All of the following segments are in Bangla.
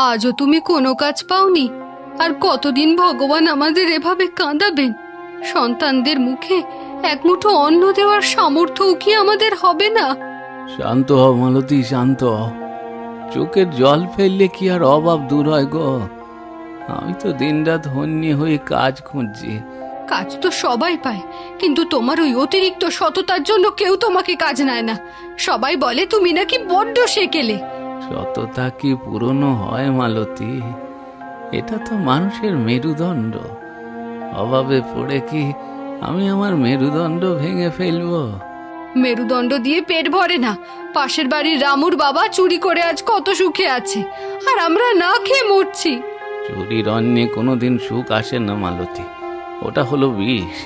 আজও তুমি কোনো কাজ পাওনি? আর কতদিন ভগবান আমাদের এভাবে কাঁদাবেন? সন্তানদের মুখে এক মুঠো অন্ন দেওয়ার সামর্থ্যও কি আমাদের হবে না? শান্ত হও মালতী, শান্ত হও। চোখের জল ফেললে কি আর অভাব দূর হয় গো? আমি তো দিনরাত হন্যে হয়ে কাজ খুঁজছি। কাজ তো সবাই পায়, কিন্তু তোমার ওই অতিরিক্ত সততার জন্য কেউ তোমাকে কাজ নেয় না। সবাই বলে তুমি নাকি বড্ড সেকেলে। সততা কি পুরনো হয় মালতী? এটা তো মানুষের মেরুদণ্ড। অভাবে পড়ে কি আমি আমার মেরুদণ্ড ভেঙে ফেলবো? মেরুদণ্ড দিয়ে পেট ভরে না। পাশের বাড়ির রামুর বাবা চুরি করে আজ কত সুখে আছে, আর আমরা না খেয়ে মরছি। চুরির অন্যে কোনোদিন সুখ আসে না মালতী, ওটা হলো বিষ।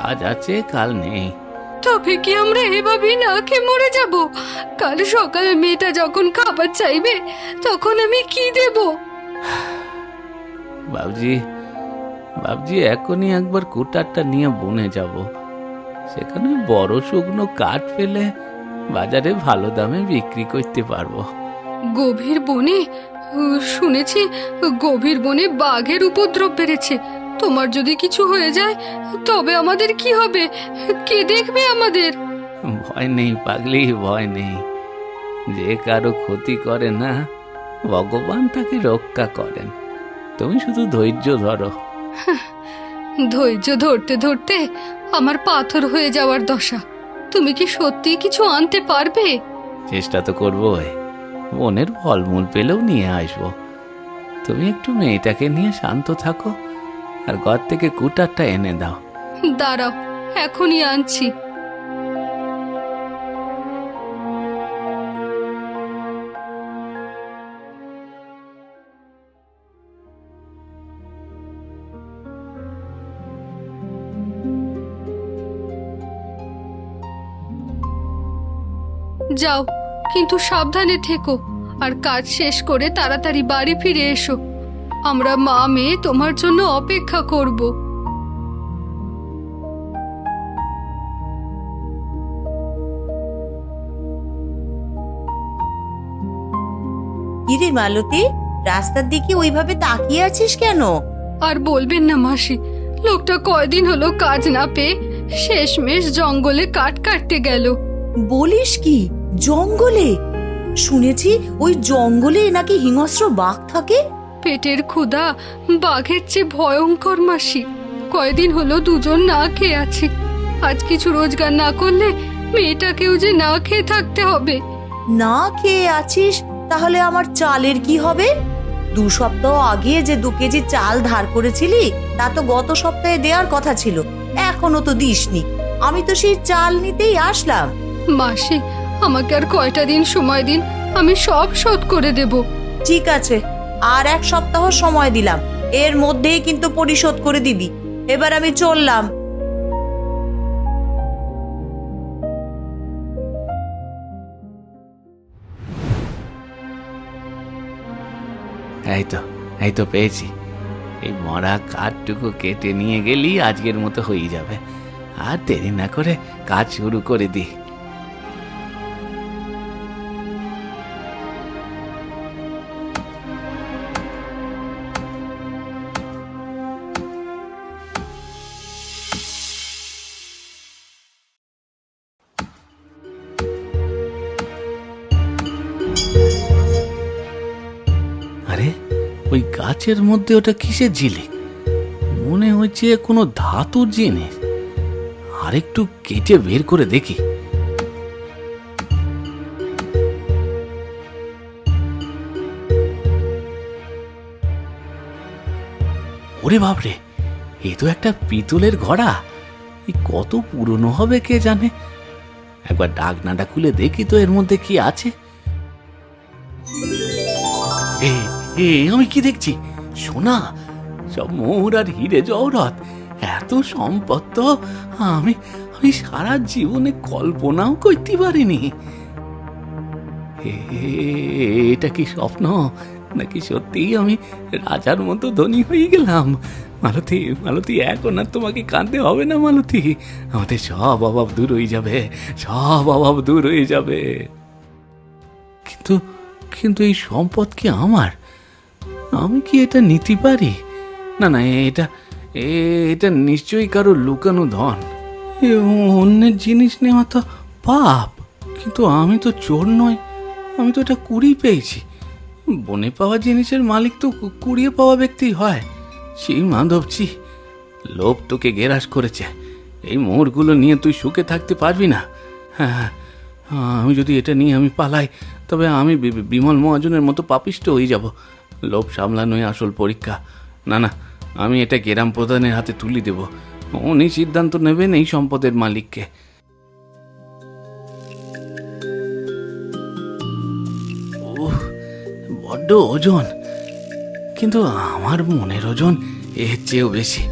আজ আছে কাল নেই। তবে কি আমরা এভাবেই না খেয়ে মরে যাব? কাল সকালে মেয়েটা যখন খাবার চাইবে তখন আমি কি দেব? বাবজি এখনই একবার কুটারটা নিয়ে বনে যাব। সেখানে বড় শুকনো কাঠ পেলে বাজারে ভালো দামে বিক্রি করতে পারবো। গভীর বনে? শুনেছি গভীর বনে বাঘের উপদ্রব বেড়েছে। তোমার যদি কিছু হয়ে যায় তবে আমাদের কি হবে? কে দেখবে আমাদের? ভয় নেই পাগলি, ভয় নেই। যে কারো ক্ষতি করে না, ভগবান তাকে রক্ষা করেন। তুমি শুধু ধৈর্য ধরো। ধৈর্য ধরতে ধরতে আমার পাথর হয়ে যাওয়ার দশা। তুমি কি সত্যি কিছু আনতে পারবে? চেষ্টা তো করবোই। বনের ফলমূল পেলেও নিয়ে আসবো। তুমি একটু মেয়েটাকে নিয়ে শান্ত থাকো, আর ঘর থেকে কুটারটা এনে দাও। দাঁড়াও, এখনই আনছি। যাও, কিন্তু সাবধানে থেকো, আর কাজ শেষ করে তাড়াতাড়ি বাড়ি ফিরে এসো। আমরা মা মেয়ে তোমার জন্য অপেক্ষা করব। কিরে মালতী, রাস্তার দিকে ওইভাবে তাকিয়ে আছিস কেন? আর বলবেন না মাসি, লোকটা কয়দিন হলো কাজ না পেয়ে শেষমেশ জঙ্গলে কাঠ কাটতে গেল। বলিস কি, জঙ্গলে? শুনেছি ওই জঙ্গলে নাকি হিংস্র বাঘ থাকে। পেটের ক্ষুধা বাঘের চেয়ে ভয়ঙ্কর মাসি। কয়দিন হলো দুজন না খেয়ে আছি। আজ কিছু রোজগার না করলে মেয়েটাকেও যে না খেয়ে থাকতে হবে। না খেয়ে আছিস, তাহলে আমার চালের কি হবে? 2 সপ্তাহ আগে যে 2 কেজি চাল ধার করেছিলি তা তো গত সপ্তাহে দেওয়ার কথা ছিল, এখনো তো দিসনি। আমি তো সেই চাল নিতেই আসলাম। মাসি, আমাকে আর কয়টা দিন সময় দিন, আমি সব শোধ করে দেব। ঠিক আছে, আর 1 সপ্তাহ সময় দিলাম, এর মধ্যেই কিন্তু পরিশোধ করে দিবি। এবার আমি চললাম। এই তো পেয়েছি। এই মরা কাঠটুকু কেটে নিয়ে গেলি আজকের মতো হয়ে যাবে। আর দেরি না করে কাজ শুরু করে দি। আরে ওই গাছের মধ্যে ওটা কিসের ঝিলিক? মনে হচ্ছে কোনো ধাতুর জিনিস। আরেকটু কেটে বের করে দেখি। ওরে বাপরে, এ তো একটা পিতলের ঘড়া। কত পুরনো হবে কে জানে। একবার ঢাকনাটা খুলে দেখি তো এর মধ্যে কি আছে। আমি কি দেখছি? সোনা, সব মোহর আর হিরে জওহরত। এত সম্পদ তো আমি সারা জীবনে কল্পনাও করতে পারিনি। এটা কি স্বপ্ন, নাকি সত্যিই আমি রাজার মতো ধনী হয়ে গেলাম? মালতী, এখন আর তোমাকে কাঁদতে হবে না মালতী। আমাদের সব অভাব দূর হয়ে যাবে, সব অভাব দূর হয়ে যাবে। কিন্তু এই সম্পদ কি আমার? আমি কি এটা নিতে পারি? না না, এটা নিশ্চয়ই কারো লুকানো ধন। এ অন্যের জিনিস নেওয়া তো পাপ, কিন্তু আমি তো চোর নই, আমি তো এটা কুড়িয়ে পেয়েছি। বনে পাওয়া জিনিসের মালিক তো কুড়িয়ে পাওয়া ব্যক্তি হয়। সেই মাধবজি, লোভ তোকে গেরাস করেছে। এই মোড়গুলো নিয়ে তুই সুখে থাকতে পারবি না। হ্যাঁ, আমি যদি এটা নিয়ে আমি পালাই, তবে আমি বিমল মহাজনের মতো পাপিষ্ট হয়ে যাব। লোভ সামলানোই আসল পরীক্ষা। না না, আমি এটা গ্রাম প্রধানের হাতে তুলে দেব। উনি সিদ্ধান্ত নেবেন এই সম্পদের মালিককে। বড্ড ওজন, কিন্তু আমার মনের ওজন এর চেয়েও বেশি।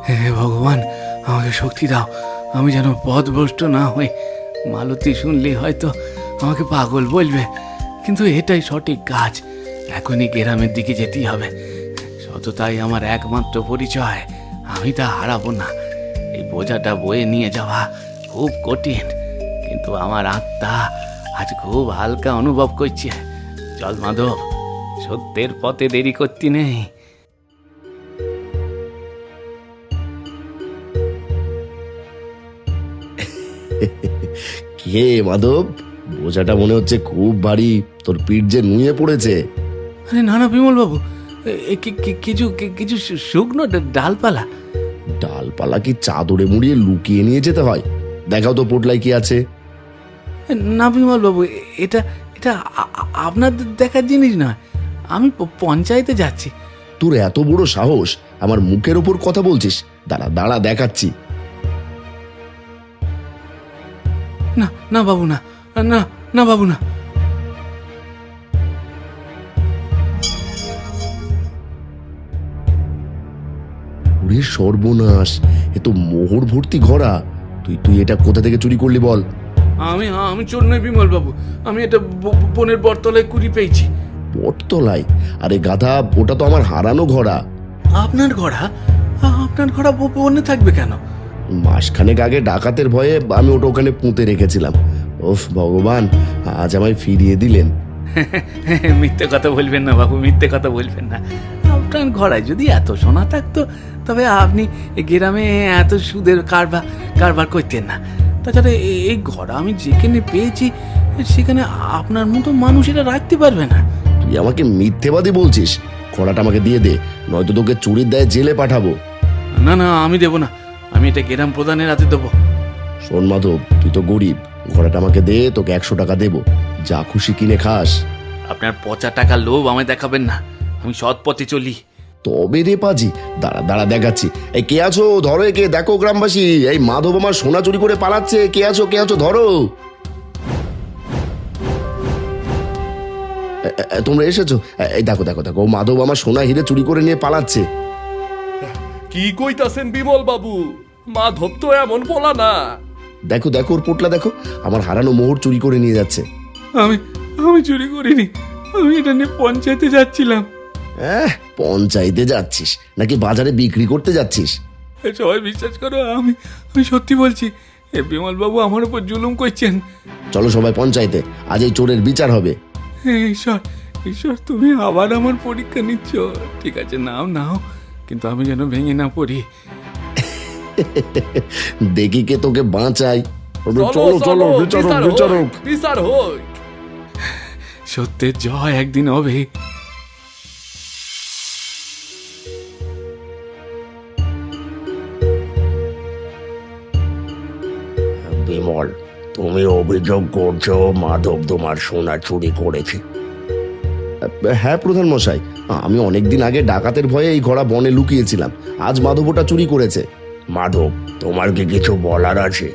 হে ভগবান, আমাকে শক্তি দাও, আমি যেন পথভ্রষ্ট না হই। মালতী শুনলে হয়তো আমাকে পাগল বলবে, কিন্তু এটাই সঠিক কাজ। এখনই গ্রামের দিকে যেতেই হবে। সততাই আমার একমাত্র পরিচয়, আমি তা হারাবো না। এই বোঝাটা বয়ে নিয়ে যাওয়া খুব কঠিন, কিন্তু আমার আত্মা আজ খুব হালকা অনুভব করছে। চল মাধব, সত্যের পথে দেরি করতে নেই। কে মাধব, বোঝাটা মনে হচ্ছে খুব ভারী, তোর পিঠ যে নুয়ে পড়েছে। আরে না না বিমল বাবু, কিছু কিছু শুকনো ডালপালা। ডালপালা কি চাদরে মুড়িয়ে লুকিয়ে নিয়ে যেতে হয়? দেখাও তো পোটলায় কি আছে। না বিমল বাবু, এটা এটা আপনার দেখার জিনিস নয়। আমি পঞ্চায়েতে যাচ্ছি। তোর এত বড় সাহস, আমার মুখের ওপর কথা বলছিস? দাঁড়া দাঁড়া, দেখাচ্ছি। না না বাবু, না না না বাবু, না। ওরে সর্বনাশ, এ তো মোহর ভর্তি ঘোড়া। তুই এটা কোথা থেকে চুরি করলি বল? আমি চোর নই বিমল বাবু, আমি এটা বনের বটতলায় কুড়ি পেয়েছি। বটতলায়? আরে গাধা, ওটা তো আমার হারানো ঘোড়া। আপনার ঘোড়া? আপনার ঘোড়া বনে থাকবে কেন? মাসখানেক আগে ডাকাতের ভয়ে আমি ওটা ওখানে পুঁতে রেখেছিলাম। ওফ ভগবান, আজ আমায় ফিরিয়ে দিলেন। মিথ্যে কথা বলবেন না বাবু, মিথ্যে কথা বলবেন না। আপনার ঘোড়ায় যদি এত সোনা থাকতো, তবে আপনি গ্রামে এত সুদের কারবার করতেন না। তাছাড়া এই ঘোড়া আমি যেখানে পেয়েছি, সেখানে আপনার মতো মানুষেরা রাখতে পারবে না। তুই আমাকে মিথ্যেবাদী বলছিস? ঘোড়াটা আমাকে দিয়ে দে, নয়তো তোকে চুরির দায়ে জেলে পাঠাবো। না না, আমি দেবো না, আমি এটা গ্রাম প্রধানের হাতে দেবো। শোন মাধব, তুই তো গরিব, ঘোড়াটা আমাকে দে, তোকে 100 টাকা দেবো, যা খুশি কিনে খাস। আপনার পচা টাকা লোভ আমায় দেখাবেন না, আমি সৎ পথে চলি। তবে রে পাজি, দাঁড়া দাঁড়া দেখাচ্ছি। এই কে আছো? ধরো একে, দেখো গ্রামবাসী, এই মাধব আমার সোনা চুরি করে পালাচ্ছে। কে আছো, কে আছো, ধরো। তোমরা এসেছো? এই দেখো দেখো দেখো, ও মাধব আমার সোনা হিরে চুরি করে নিয়ে পালাচ্ছে। কি কইতাছেন বিমল বাবু? মাধব তো এমন বলা না। দেখো দেখো, ওর পোটলা দেখো, আমার হারানো মোহর চুরি করে নিয়ে যাচ্ছে। আমি চুরি করিনি, আমি এটা নিয়ে পঞ্চায়েতে যাচ্ছিলাম। পঞ্চায়েতে যাচ্ছিস নাকি বাজারে বিক্রি করতে যাচ্ছিস? সবাই বিশ্বাস করো, আমি সত্যি বলছি। এ বিমল বাবু আমার উপর জুলুম করছেন। চলো সবাই পঞ্চায়েতে, আজ এই চোরের বিচার হবে। ঈশ্বর ঈশ্বর, তুমি আবার আমার পরীক্ষা নিচ্ছ। ঠিক আছে, নাও, কিন্তু আমি যেন ভেঙে না পড়ি। দেখি কে তোকে বাঁচাই। চলো চলো, বিচারক। বিচার হোক। সত্যের জয় একদিন হবে। বিমল, তুমি অভিযোগ করছো মাধব তোমার সোনা চুরি করেছে? হ্যাঁ প্রধান মশাই, আমি অনেকদিন আগে ডাকাতের ভয়ে এই ঘোড়া বনে লুকিয়েছিলাম। আজ মাধব ওটা চুরি করেছে। মাধব, তোমার কি কিছু বলার আছে?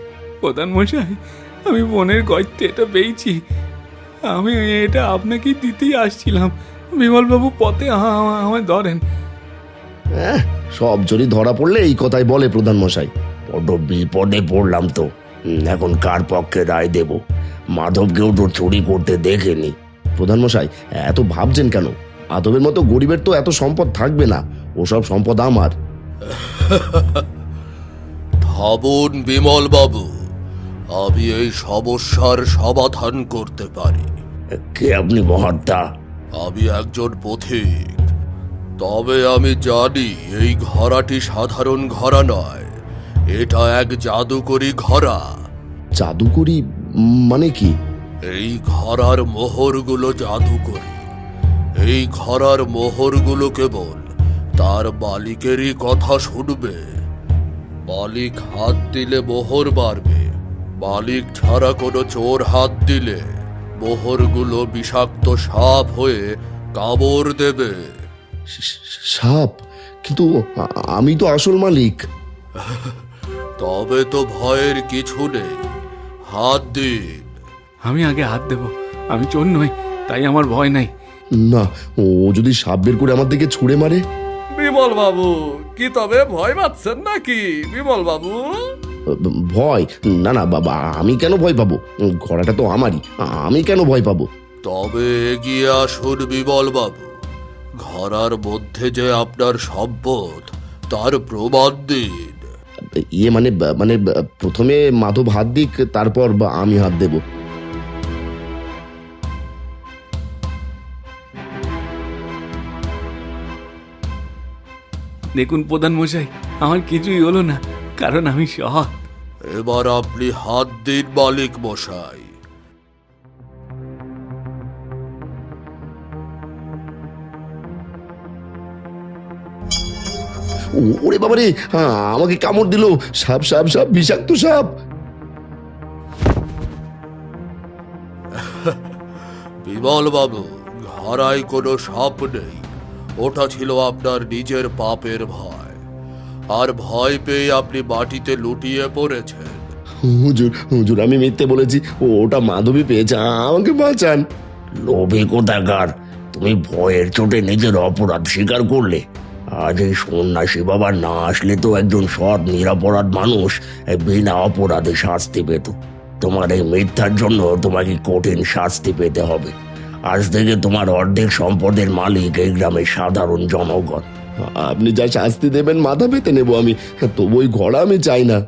প্রধান মশাই, আমি বনের গর্তে এটা পেয়েছি। আমি এটা আপনাকে দিতেই আসছিলাম। বিমলবাবু পথে আমায় ধরেন। সব চুরি ধরা পড়লে এই কথাই বলে প্রধান মশাই। বড্ড বিপদে পড়লাম তো। এখন কার পক্ষে রায় দেব? মাধবকেও তো চুরি করতে দেখেনি। প্রধান মশাই, এত ভাবছেন কেন? মাধবের মতো গরিবের তো এত সম্পদ থাকবে না, ওসব সম্পদ আমার। ভাবুন বিমল বাবু, আমি এই সমস্যার সমাধান করতে পারি। কে আপনি মহাত্মা? আমি একজন পথিক, তবে আমি জানি এই ঘোড়াটি সাধারণ ঘোড়া নয়, এটা এক জাদুকরি ঘোড়া। জাদুকরি মানে কি? এই ঘোড়ার মোহরগুলো জাদুকরি। এই ঘোড়ার মোহরগুলো কেবল তার মালিকেরই কথা শুনবে। মালিক হাত দিলে মোহর বাড়বে, মালিক ছাড়া কোনো চোর হাত দিলে মোহরগুলো বিষাক্ত সাপ হয়ে কামড় দেবে। সাপ? কিন্তু আমি তো আসল মালিক। তবে তো ভয়ের কিছু নেই, হাত দিন। আমি আগে হাত দেব, আমি চোর নই, তাই আমার ভয় নাই। না, ও যদি সাপ বের করে আমার দিকে ছুঁড়ে মারে? বিমল বাবু, কি তবে ভয় পাচ্ছেন নাকি বিমল বাবু? ভয়? না না বাবা, আমি কেন ভয় পাবো? ঘোড়াটা তো আমারই, আমি কেন ভয় পাবো? তবে এগিয়ে আসুন বিমল বাবু, ঘোড়ার মধ্যে যে আপনার সম্পদ তার প্রমাণ দিন। ইয়ে মানে মানে প্রথমে মাধব হাত দিক, তারপর আমি হাত দেব। দেখুন প্রধান মশাই, আমার কিছুই হলো না, কারণ আমি সৎ। এবার আপনি হাত দিন মালিক মশাই। ওরে বাবারে, আমাকে কামড় দিল! সাপ সাপ সাপ, বিষাক্ত সাপ! বিমল বাবু, ঘোড়ায় কোনো সাপ নেই, ওটা ছিল আপনার নিজের পাপের ভয়, আর ভয় পেয়ে আপনি মাটিতে লুটিয়ে পড়েছেন। হুজুর হুজুর, আমি মিথ্যে বলেছি, ওটা মাধবী পেয়েছে, আমাকে বাঁচান। লোভী কোথাকার! তুমি ভয়ের চোটে নিজের অপরাধ স্বীকার করলে। আজ এই সন্ন্যাসী বাবা না আসলে তো একজন সৎ নিরপরাধ মানুষ বিনা অপরাধে শাস্তি পেত। তোমার এই মিথ্যার জন্য তোমাকে কঠিন শাস্তি পেতে হবে। আজ থেকে তোমার অর্ধেক সম্পদের মালিক এই গ্রামের সাধারণ জনগণ। আপনি যা শাস্তি দেবেন মাথা পেতে নেব আমি, তবু ওই ঘোড়া আমি চাই না।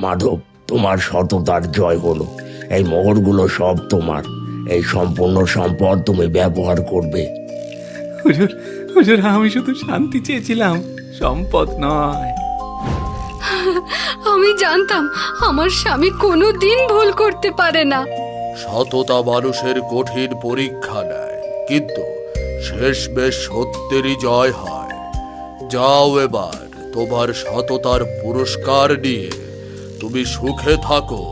মাধব, তোমার সততার জয় হলো। এই মোহরগুলো সব তোমার। এই সম্পূর্ণ সম্পদ তুমি ব্যবহার করবে। হুজুর, হুজুর, আমি শুধু শান্তি চেয়েছিলাম, সম্পদ নয়। আমি জানতাম আমার স্বামী কোনো দিন ভুল করতে পারে না। সততা মানুষের কঠিন পরীক্ষা নেয়, কিন্তু শেষমেশ সত্যেরই জয় হয়। যাও এবার তোমার সততার পুরস্কার নিয়ে তুমি সুখে থাকো।